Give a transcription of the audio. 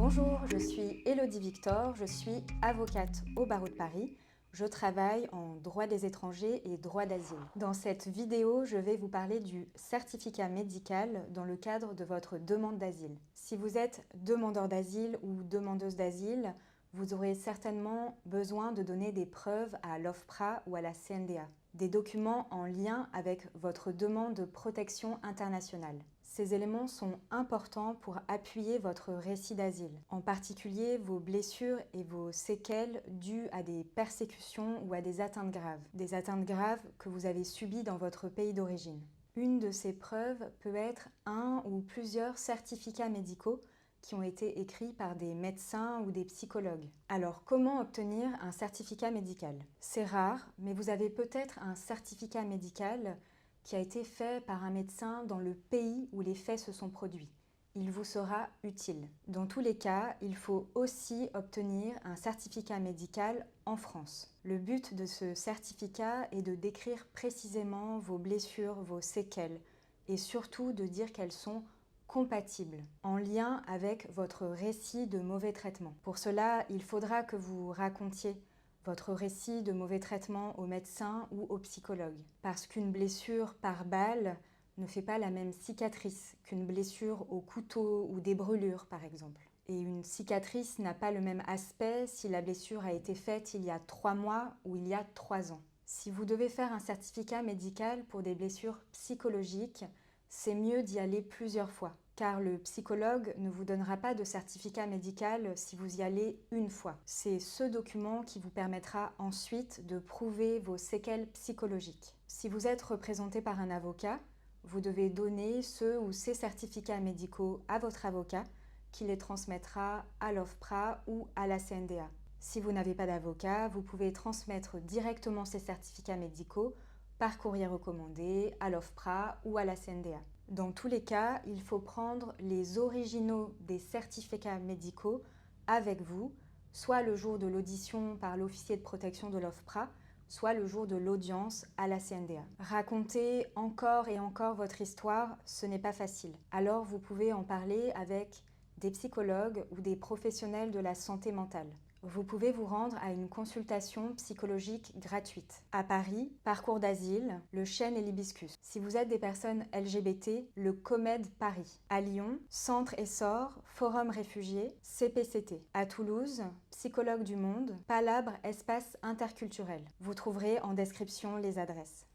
Bonjour, je suis Élodie Victor, je suis avocate au barreau de Paris. Je travaille en droit des étrangers et droit d'asile. Dans cette vidéo, je vais vous parler du certificat médical dans le cadre de votre demande d'asile. Si vous êtes demandeur d'asile ou demandeuse d'asile, vous aurez certainement besoin de donner des preuves à l'OFPRA ou à la CNDA, des documents en lien avec votre demande de protection internationale. Ces éléments sont importants pour appuyer votre récit d'asile, en particulier vos blessures et vos séquelles dues à des persécutions ou à des atteintes graves que vous avez subies dans votre pays d'origine. Une de ces preuves peut être un ou plusieurs certificats médicaux qui ont été écrits par des médecins ou des psychologues. Alors, comment obtenir un certificat médical? C'est rare, mais vous avez peut-être un certificat médical qui a été fait par un médecin dans le pays où les faits se sont produits. Il vous sera utile. Dans tous les cas, il faut aussi obtenir un certificat médical en France. Le but de ce certificat est de décrire précisément vos blessures, vos séquelles, et surtout de dire qu'elles sont compatibles, en lien avec votre récit de mauvais traitement. Pour cela, il faudra que vous racontiez votre récit de mauvais traitement au médecin ou au psychologue. Parce qu'une blessure par balle ne fait pas la même cicatrice qu'une blessure au couteau ou des brûlures, par exemple. Et une cicatrice n'a pas le même aspect si la blessure a été faite il y a 3 mois ou il y a 3 ans. Si vous devez faire un certificat médical pour des blessures psychologiques, c'est mieux d'y aller plusieurs fois, car le psychologue ne vous donnera pas de certificat médical si vous y allez une fois. C'est ce document qui vous permettra ensuite de prouver vos séquelles psychologiques. Si vous êtes représenté par un avocat, vous devez donner ce ou ces certificats médicaux à votre avocat, qui les transmettra à l'OFPRA ou à la CNDA. Si vous n'avez pas d'avocat, vous pouvez transmettre directement ces certificats médicaux par courrier recommandé à l'OFPRA ou à la CNDA. Dans tous les cas, il faut prendre les originaux des certificats médicaux avec vous, soit le jour de l'audition par l'officier de protection de l'OFPRA, soit le jour de l'audience à la CNDA. Raconter encore et encore votre histoire, ce n'est pas facile. Alors vous pouvez en parler avec des psychologues ou des professionnels de la santé mentale. Vous pouvez vous rendre à une consultation psychologique gratuite. À Paris, Parcours d'asile, le Chêne et l'Hibiscus. Si vous êtes des personnes LGBT, le COMED Paris. À Lyon, Centre Essor, Forum Réfugiés, CPCT. À Toulouse, Psychologue du Monde, Palabre Espace Interculturel. Vous trouverez en description les adresses.